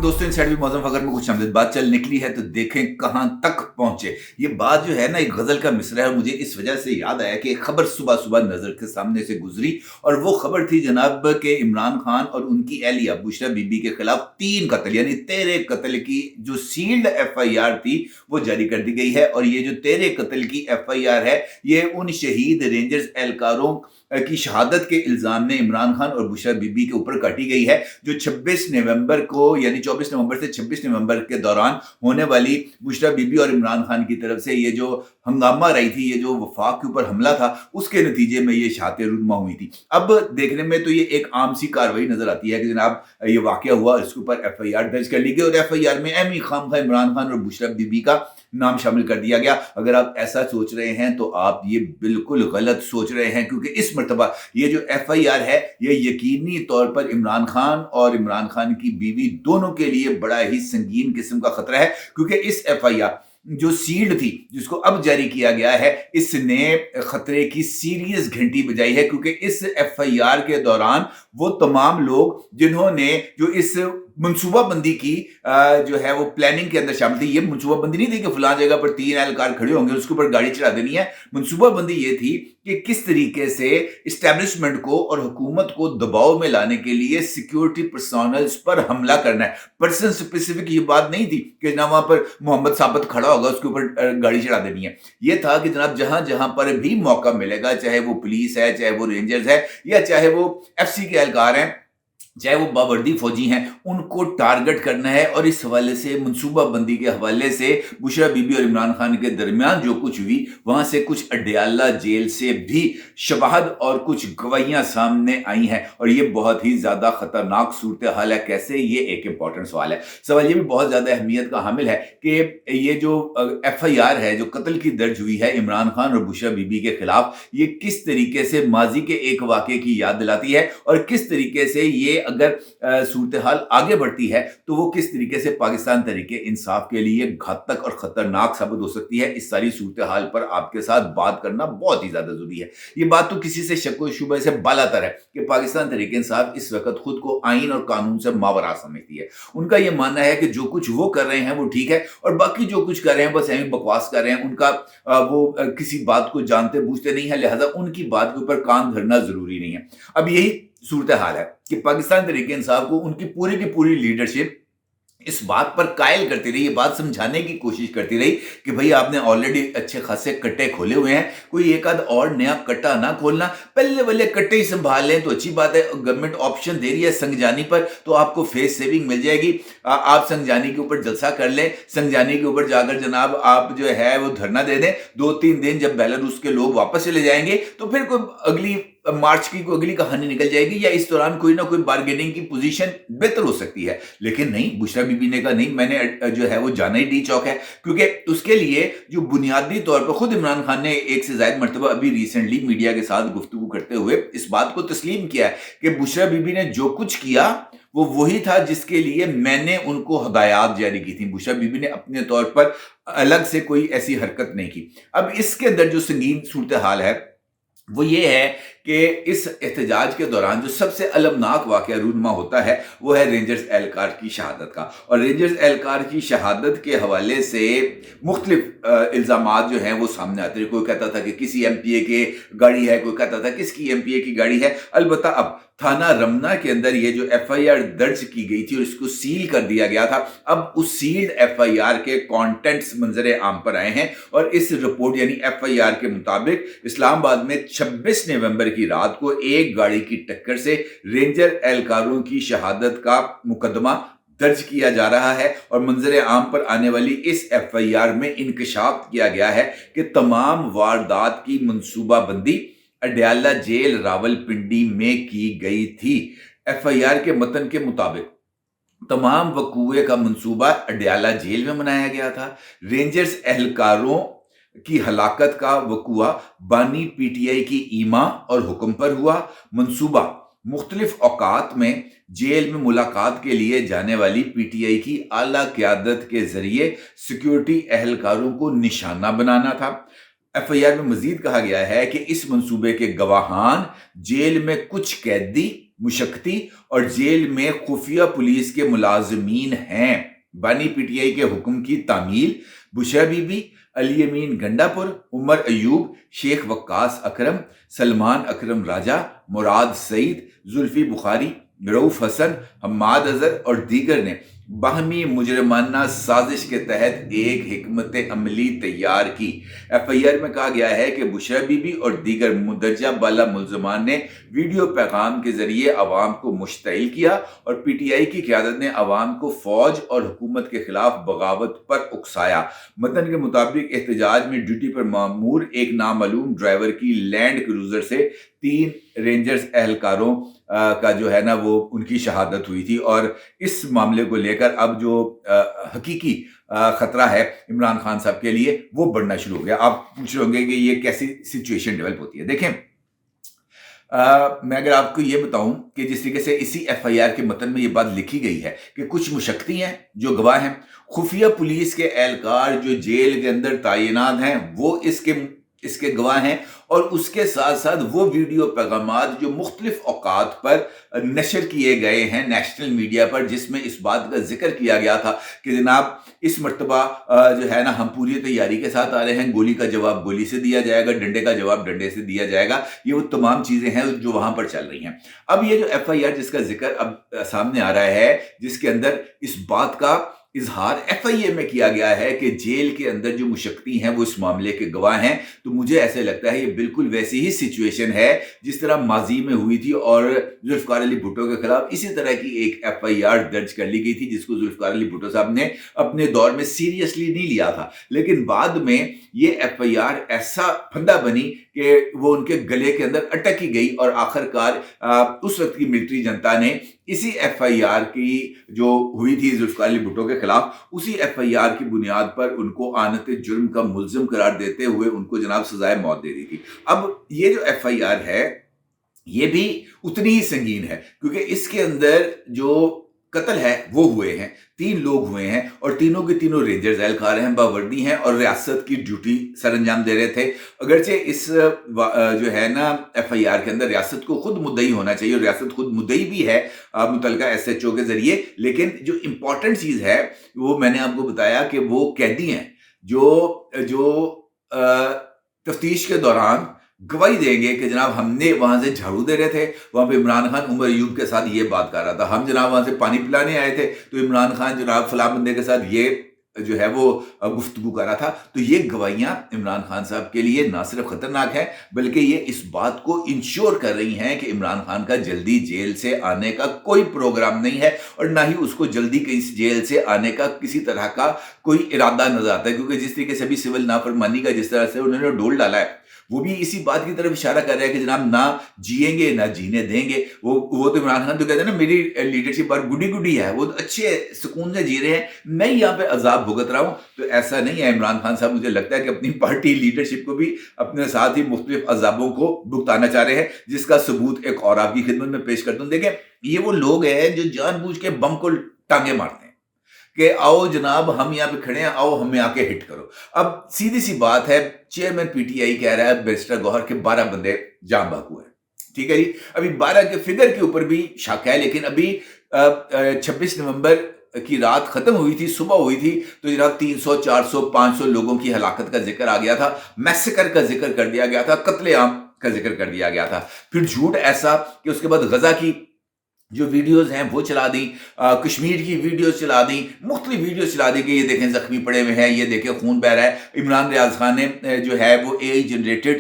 दोस्तों इनसाइड भी मौसम फकर में कुछ हमदर्द बात चल निकली है तो देखें कहां तक पहुंचे। ये बात जो है ना एक गजल का मिसरा है और मुझे इस वजह से याद आया कि एक खबर सुबह सुबह नजर के सामने से गुजरी और वो खबर थी जनाब के इमरान खान और उनकी एहलिया बुशरा बीबी के खिलाफ 3 कत्ल यानी 13 कत्ल की जो सील्ड एफआईआर थी वो जारी कर दी गई है। और ये जो 13 कत्ल की एफआईआर है ये उन शहीद रेंजर्स एहलकारों की शहादत के इल्जाम में इमरान खान और बुशरा बीबी के ऊपर काटी गई है, जो 26 नवंबर को यानी 24 नवंबर से 26 नवंबर के दौरान होने वाली बुशरा बीबी और इमरान खान की तरफ से ये जो हंगामा रही थी, ये जो वफाक के ऊपर हमला था, उसके नतीजे में ये शहादतें रुनमा हुई थी। अब देखने में तो ये एक आम सी कार्रवाई नजर आती है कि जनाब ये वाकया हुआ, इसके ऊपर एफआईआर दर्ज कर ली गई और एफआईआर में अहमी खामखा इमरान खान और बुशरा बीबी का नाम शामिल कर दिया गया। अगर आप ऐसा सोच रहे हैं तो आप ये बिल्कुल गलत सोच रहे हैं, क्योंकि इस मर्तबा ये जो एफआईआर है ये यकीनी तौर पर इमरान खान और इमरान खान की बीवी दोनों के लिए बड़ा ही संगीन किस्म का खतरा है। क्योंकि इस एफआईआर जो सील्ड थी जिसको अब जारी किया गया है, इसने खतरे की सीरियस घंटी बजाई है। क्योंकि इस एफआईआर के दौरान वो तमाम लोग जिन्होंने जो इस मनसूबा बंदी की जो है वो प्लानिंग के अंदर शामिल थी, ये मनसूबा बंदी नहीं थी कि फलां जगह पर 3 एहलकार खड़े होंगे उसके ऊपर गाड़ी चढ़ा देनी है। मनसूबा बंदी ये थी कि किस तरीके से इस्टेब्लिशमेंट को और हुकूमत को दबाव में लाने के लिए सिक्योरिटी पर्सनल्स पर हमला करना है। पर्सन स्पेसिफिक ये बात नहीं थी कि जनाब वहां पर मोहम्मद साबित खड़ा होगा उसके ऊपर गाड़ी चढ़ा देनी है। ये था कि जनाब जहां जहां पर भी मौका मिलेगा, चाहे वो पुलिस है, चाहे वो रेंजर्स है, या चाहे वो एफसी के एहलकार हैं, चाहे वो बावर्दी फौजी हैं, उनको टारगेट करना है। और इस हवाले से मनसूबा बंदी के हवाले से बुशरा बीबी और इमरान खान के दरमियान जो कुछ हुई, वहां से कुछ अडयाला जेल से भी शवाहद और कुछ गवाहियां सामने आई हैं और ये बहुत ही ज्यादा खतरनाक सूरत हाल है। कैसे, ये एक इंपॉर्टेंट सवाल है। सवाल ये भी बहुत ज्यादा अहमियत का हामिल है कि ये जो एफआईआर है जो कत्ल की दर्ज हुई है इमरान खान और बुशरा बीबी के खिलाफ, ये किस तरीके से माजी के एक वाक़े की याद दिलाती है और किस तरीके से ये अगर सूरत हाल आगे बढ़ती है तो वो किस तरीके से पाकिस्तान तरीके इंसाफ के लिए घातक और खतरनाक साबित हो सकती है। इस सारी सूरत हाल पर आपके साथ बात करना बहुत ही ज्यादा जरूरी है। ये बात तो किसी से शक व शुबह से बालातर है कि पाकिस्तान तरीके इंसाफ इस वक्त खुद को आइन और कानून से मावरा समझती है। उनका यह मानना है कि जो कुछ वो कर रहे हैं वो ठीक है और बाकी जो कुछ कर रहे हैं बस ऐसी बकवास कर रहे हैं। उनका वो किसी बात को जानते बूझते नहीं है, लिहाजा उनकी बात के ऊपर कान धरना जरूरी नहीं है। अब यही सूरत हाल है कि पाकिस्तान तरीके इंसाफ को उनकी पूरी की पूरी लीडरशिप इस बात पर कायल करती रही, ये बात समझाने की कोशिश करती रही कि भाई आपने ऑलरेडी अच्छे खासे कट्टे खोले हुए हैं, कोई एक आध और नया कट्टा ना खोलना, पहले वाले कट्टे ही संभाल लें तो अच्छी बात है। गवर्नमेंट ऑप्शन दे रही है संगजानी पर तो आपको फेस सेविंग मिल जाएगी। आप संगजानी के ऊपर जलसा कर लें, संगजानी के ऊपर जाकर जनाब आप जो है वो धरना दे दें। 2-3 दिन जब बेलारूस के लोग वापस चले जाएंगे तो फिर कोई अगली मार्च की कोई अगली कहानी निकल जाएगी या इस दौरान कोई ना कोई बार्गेनिंग की पोजीशन बेहतर हो सकती है। लेकिन नहीं, बुशरा बीबी ने कहा नहीं, मैंने जो है वो जाना ही डी चौक है। क्योंकि उसके लिए जो बुनियादी तौर पर खुद इमरान खान ने एक से ज्यादा मरतबा अभी रिसेंटली मीडिया के साथ गुफ्तगू करते हुए इस बात को तस्लीम किया है कि बुशरा बीबी ने जो कुछ किया वो वही था जिसके लिए मैंने उनको हदायत जारी की थी। बुशरा बीबी ने अपने तौर पर अलग से कोई ऐसी हरकत नहीं की। अब इसके अंदर जो संगीन सूरत हाल है वो ये है कि इस एहतजाज के दौरान जो सबसे अलमनाक वाक़या रूनमा होता है वो है रेंजर्स एहलकार की शहादत का। और रेंजर्स एहलकार की शहादत के हवाले से मुख्तलिफ इल्ज़ामात जो हैं वो सामने आते हैं। कोई कहता था कि किसी एमपीए की गाड़ी है, कोई कहता था किसकी एमपीए की गाड़ी है। अलबत्ता अब थाना रमना के अंदर ये जो एफआईआर दर्ज की गई थी और इसको सील कर दिया गया था, अब उस सील्ड एफआईआर के कंटेंट्स मंजरे आम पर आए हैं। और इस रिपोर्ट यानी एफआईआर के मुताबिक इस्लामाबाद में 26 नवंबर की रात को एक गाड़ी की टक्कर से रेंजर एहलकारों की शहादत का मुकदमा दर्ज किया जा रहा है। और मंजरे आम पर आने वाली इस एफआईआर में इंकशाफ किया गया है कि तमाम वारदात की मंसूबाबंदी अडयाला जेल रावलपिंडी में की गई थी। एफआईआर के मतन के मुताबिक तमाम वकूए का मंसूबा अडयाला जेल में बनाया गया था। रेंजर्स एहलकारों की हलाकत का वकूआ बानी पीटीआई की ईमा और हुक्म पर हुआ। मंसूबा मुख्तलिफ औकात में जेल में मुलाकात के लिए जाने वाली पीटीआई की आला क़यादत के जरिए सिक्योरिटी एहलकारों को निशाना बनाना था। एफआईआर में मजीद कहा गया है कि इस मंसूबे के गवाहान जेल में कुछ कैदी मुशक्कती और जेल में खुफिया पुलिस के मुलाजमीन हैं। बानी पीटीआई के हुक्म की तामील बुशरा बीबी, अली अमीन गंडापुर, उमर अयूब, शेख वक्कास अकरम, सलमान अकरम राजा, मुराद सईद, जुल्फी बुखारी, रऊफ हसन, हम्माद अजहर और दीगर ने बाहमी मुजरमाना साजिश के तहत एक हिकमत अमली तैयार की। एफआईआर में कहा गया है कि बुशरा बीबी और दीगर मुंदरजा बाला मुल्ज़मान ने वीडियो पैगाम के जरिए अवाम को मुश्तइल किया और पीटीआई की क़यादत ने अवाम को फौज और हुकूमत के खिलाफ बगावत पर उकसाया। मतन के मुताबिक एहतजाज में ड्यूटी पर मामूर एक नामालूम ड्राइवर की लैंड क्रूजर से 3 रेंजर्स एहलकारों का जो है ना वो उनकी शहादत हुई थी। और इस मामले को लेकर अब जो हकीकी खतरा है इमरान खान साहब के लिए वो बढ़ना शुरू हो गया। आप पूछ रहे होंगे कि ये कैसी सिचुएशन डेवलप होती है। देखें, मैं अगर आपको ये बताऊं कि जिस तरीके से इसी एफआईआर के मतन में ये बात लिखी गई है कि कुछ मुशक्कती हैं जो गवाह हैं, खुफिया पुलिस के एहलकार जो जेल के अंदर तैनात हैं वो इसके गवाह हैं, और उसके साथ साथ वो वीडियो पैगामात जो मुख्तलिफ औकात पर नशर किए गए हैं नेशनल मीडिया पर, जिसमें इस बात का जिक्र किया गया था कि जनाब इस मर्तबा जो है ना हम पूरी तैयारी के साथ आ रहे हैं, गोली का जवाब गोली से दिया जाएगा, डंडे का जवाब डंडे से दिया जाएगा। ये वो तमाम चीजें हैं जो वहां पर चल रही हैं। अब ये जो एफआईआर जिसका जिक्र अब सामने आ रहा है, जिसके अंदर इस बात का इजहार एफआईए में किया गया है कि जेल के अंदर जो मुशक्कती हैं वो इस मामले के गवाह हैं, तो मुझे ऐसे लगता है ये बिल्कुल वैसी ही सिचुएशन है जिस तरह माजी में हुई थी और जुल्फकार अली भुट्टो के खिलाफ इसी तरह की एक एफआईआर दर्ज कर ली गई थी, जिसको जुल्फकार अली भुट्टो साहब ने अपने दौर में सीरियसली नहीं लिया था। लेकिन बाद में ये एफआईआर ऐसा फंदा बनी कि वो उनके गले के अंदर अटक ही गई और आखिरकार उस वक्त की मिलिट्री जनता ने इसी एफआईआर की जो हुई थी जुल्फकार अली भुट्टो के खिलाफ, उसी एफआईआर की बुनियाद पर उनको आनत जुर्म का मुल्जिम करार देते हुए उनको जनाब सजाए मौत दे दी थी। अब ये जो एफआईआर है ये भी उतनी ही संगीन है, क्योंकि इसके अंदर जो कत्ल है वो हुए हैं, 3 लोग हुए हैं और तीनों के तीनों रेंजर्स एहलकार हैं, बावर्दी हैं और रियासत की ड्यूटी सर अंजाम दे रहे थे। अगरचे इस जो है ना एफआईआर के अंदर रियासत को खुद मुद्दई होना चाहिए और रियासत खुद मुद्दई भी है मुतलका एसएचओ के जरिए, लेकिन जो इंपॉर्टेंट चीज है वो मैंने आपको बताया कि वो कैदी हैं जो तफ्तीश के दौरान गवाही देंगे कि जनाब हमने वहां से झाड़ू दे रहे थे, वहां पे इमरान खान उमर अयूब के साथ ये बात कर रहा था, हम जनाब वहां से पानी पिलाने आए थे तो इमरान खान जनाब फला बंदे के साथ ये जो है वो गुफ्तगू कर रहा था। तो ये गवाहियां इमरान खान साहब के लिए ना सिर्फ खतरनाक है बल्कि ये इस बात को इंश्योर कर रही हैं कि इमरान खान का जल्दी जेल से आने का कोई प्रोग्राम नहीं है और ना ही उसको जल्दी कहीं जेल से आने का किसी तरह का कोई इरादा नजर आता है, क्योंकि जिस तरीके से अभी सिविल नाफरमानी का जिस तरह से उन्होंने डोल डाला है वो भी इसी बात की तरफ इशारा कर रहा है कि जनाब ना जिएंगे ना जीने देंगे। वो तो इमरान खान तो कहते हैं ना मेरी लीडरशिप बार गुडी गुडी है, वो तो अच्छे सुकून से जी रहे हैं, मैं यहाँ पे अजाब भुगत रहा हूँ। तो ऐसा नहीं है, इमरान खान साहब मुझे लगता है कि अपनी पार्टी लीडरशिप को भी अपने साथ ही मुख्तलिफ अजाबों को भुगताना चाह रहे हैं, जिसका सबूत एक और आपकी खिदमत में पेश करता हूँ। देखें, ये वो लोग हैं जो जानबूझ के बम को टांगे मारते हैं कि आओ जनाब हम यहाँ पे खड़े हैं, आओ हमें आके हिट करो। अब सीधी सी बात है, चेयरमैन पीटीआई कह रहा है बैरिस्टर गौहर के 12 बंदे जाम बाकू हैं, ठीक है जी। अभी 12 के फिगर के ऊपर भी शक है, लेकिन अभी 26 नवंबर की रात खत्म हुई थी, सुबह हुई थी, तो जनाब 300 400 500 लोगों की हलाकत का जिक्र आ गया था, मैसेकर का जिक्र कर दिया गया था, कत्लेआम का जिक्र कर दिया गया था। फिर झूठ ऐसा कि उसके बाद गजा की जो वीडियोस हैं वो चला दी, कश्मीर की वीडियोस चला दी, मुख्तलिफ वीडियोस चला दी कि ये देखें जख्मी पड़े हुए हैं, ये देखें खून बह रहा है। इमरान रियाज खान ने जो है वो एआई जनरेटेड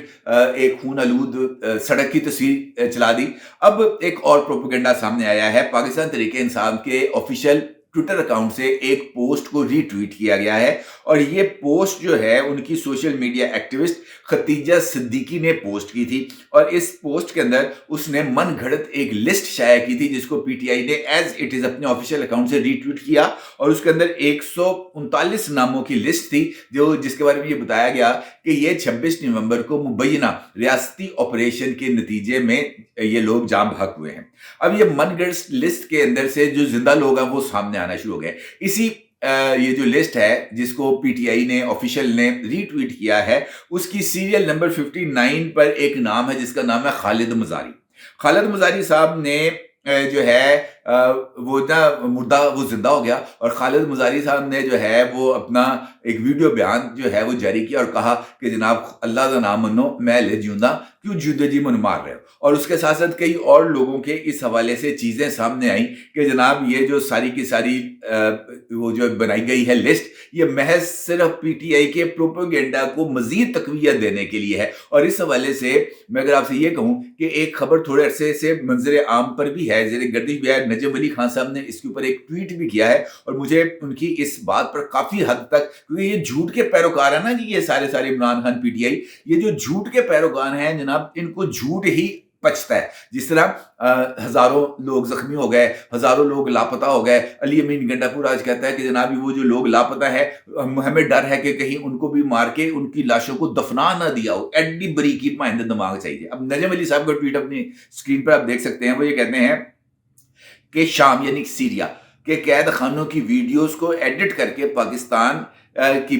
एक खून आलूद सड़क की तस्वीर चला दी। अब एक और प्रोपेगेंडा सामने आया है, पाकिस्तान तहरीक इंसाफ के ऑफिशियल ट्विटर अकाउंट से एक पोस्ट को रीट्वीट किया गया है और ये पोस्ट जो है उनकी social media activist Khatija Siddiqui ने पोस्ट की थी और इस पोस्ट के अंदर उसने मन घड़त एक लिस्ट शाया की थी जिसको पीटीआई ने एज इट इज अपने ऑफिशियल अकाउंट से रीट्वीट किया और उसके अंदर 139 नामों की लिस्ट थी जिसके बारे में ये बताया गया कि ये 26 नवंबर को मुबैना रियासती ऑपरेशन के नतीजे में ये लोग जाम भाग हुए हैं। अब ये मन घड़त लिस्ट के अंदर से जो जिंदा लोग हैं वो सामने आना शुरू हो गए। इसी ये जो लिस्ट है जिसको पीटीआई ने ऑफिशियल ने रीट्वीट किया है उसकी सीरियल नंबर 59 पर एक नाम है जिसका नाम है खालिद मजारी। खालिद मजारी साहब ने जो है वो ना मुर्दा वो ज़िंदा हो गया और खालिद मुज़ारी साहब ने जो है वो अपना एक वीडियो बयान जो है वो जारी किया और कहा कि जनाब अल्लाह दा नाम मन्नो, मैं ले जिऊंदा, क्यों जिंदे जी मन मार रहे हो। और उसके साथ साथ कई और लोगों के इस हवाले से चीज़ें सामने आई कि जनाब ये जो सारी की सारी वो जो बनाई गई है लिस्ट, ये महज सिर्फ पीटीआई के प्रोपेगेंडा को मजीद तकवीत देने के लिए है। और इस हवाले से मैं अगर आपसे ये कहूं कि एक खबर थोड़े अरसे से मंजर आम पर भी है, ज़ेरे गर्दिश भी है, नजम अली खान साहब ने इसके ऊपर एक ट्वीट भी किया है और मुझे उनकी इस बात पर काफी हद तक, क्योंकि ये झूठ के पैरोकार है ना जी, ये सारे सारे इमरान खान पीटीआई, ये जो झूठ के पैरोकार हैं जनाब, इनको झूठ ही पचता है। जिस तरह हजारों लोग जख्मी हो गए, हजारों लोग लापता हो गए। अली अमीन गंडापुर आज कहता है कि जनाब वो जो लोग लापता है, हमें डर है कि कहीं उनको भी मार के उनकी लाशों को दफना ना दिया हो। एडी बरीकी माइंड दिमाग चाहिए। अब नजम अली साहब का ट्वीट अपनी स्क्रीन पर आप देख सकते हैं। वो ये कहते हैं कि शाम यानी सीरिया के कैद खानों की वीडियोस को एडिट करके पाकिस्तान की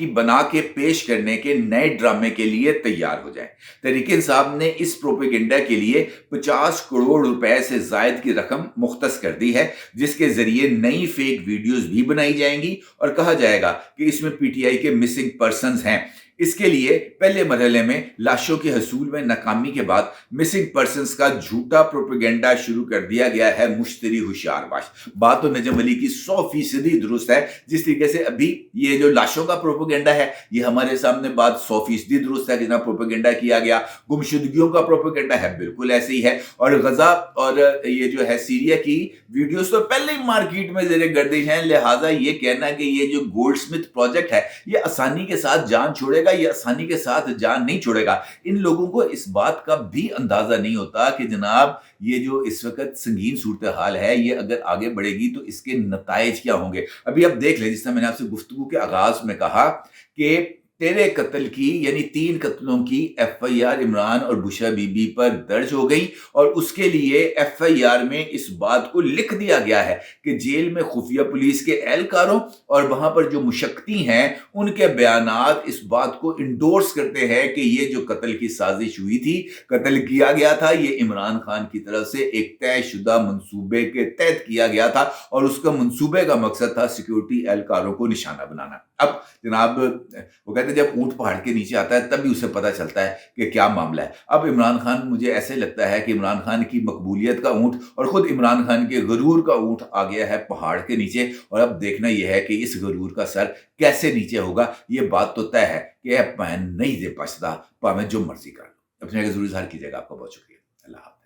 बना के पेश करने के नए ड्रामे के लिए तैयार हो जाए। तहरीक इंसाफ ने इस प्रोपेगेंडा के लिए 50 करोड़ रुपए से जायद की रकम मुख्तस कर दी है, जिसके जरिए नई फेक वीडियोस भी बनाई जाएंगी और कहा जाएगा कि इसमें पीटीआई के मिसिंग पर्संस हैं। इसके लिए पहले मरहले में लाशों के हसूल में नाकामी के बाद मिसिंग पर्संस का झूठा प्रोपेगेंडा शुरू कर दिया गया है। मुश्तरी होशियारबाज। बात तो नजम अली की 100% दुरुस्त है। जिस तरीके से अभी ये जो लाशों का प्रोपेगेंडा है, ये हमारे सामने बात 100% दुरुस्त है कि ना प्रोपेगेंडा किया गया। गुमशुदगियों का प्रोपेगेंडा है, बिल्कुल ऐसे ही है। और गजा और ये जो है सीरिया की वीडियोस तो पहले ही मार्केट में ज़ेरे गर्दिश हैं। लिहाजा ये कहना कि ये जो गोल्डस्मिथ प्रोजेक्ट है ये आसानी के साथ जान छोड़ेगा, ये आसानी के साथ जान नहीं छोड़ेगा। इन लोगों को इस बात का भी अंदाजा नहीं होता कि जनाब ये जो इस वक्त संगीन सूरत हाल है, ये अगर आगे बढ़ेगी तो इसके नताइज क्या होंगे। अभी आप देख लें, जिस तरह मैंने आपसे गुफ्तगू के आगाज में कहा कि तेरे कत्ल की यानी 3 कत्लों की एफआईआर इमरान और बुशरा बीबी पर दर्ज हो गई और उसके लिए एफआईआर में इस बात को लिख दिया गया है कि जेल में खुफिया पुलिस के एहलकारों और वहां पर जो मुशक्की हैं उनके बयानात इस बात को इंडोर्स करते हैं कि ये जो कत्ल की साजिश हुई थी, कत्ल किया गया था, ये इमरान खान की तरफ से एक तयशुदा मंसूबे के तहत किया गया था और उसका मंसूबे का मकसद था सिक्योरिटी एहलकारों को निशाना बनाना। अब जनाब वो कहते हैं जब ऊंट पहाड़ के नीचे आता है तभी उसे पता चलता है कि क्या मामला है। अब इमरान खान, मुझे ऐसे लगता है कि इमरान खान की मकबूलियत का ऊंट और खुद इमरान खान के गरूर का ऊंट आ गया है पहाड़ के नीचे और अब देखना यह है कि इस गरूर का सर कैसे नीचे होगा। ये बात तो तय है कि पैन नहीं दे पछता, पावे जो मर्जी कर लो। अपने जरूर इजहार कीजिएगा। आपका बहुत शुक्रिया। अल्लाह।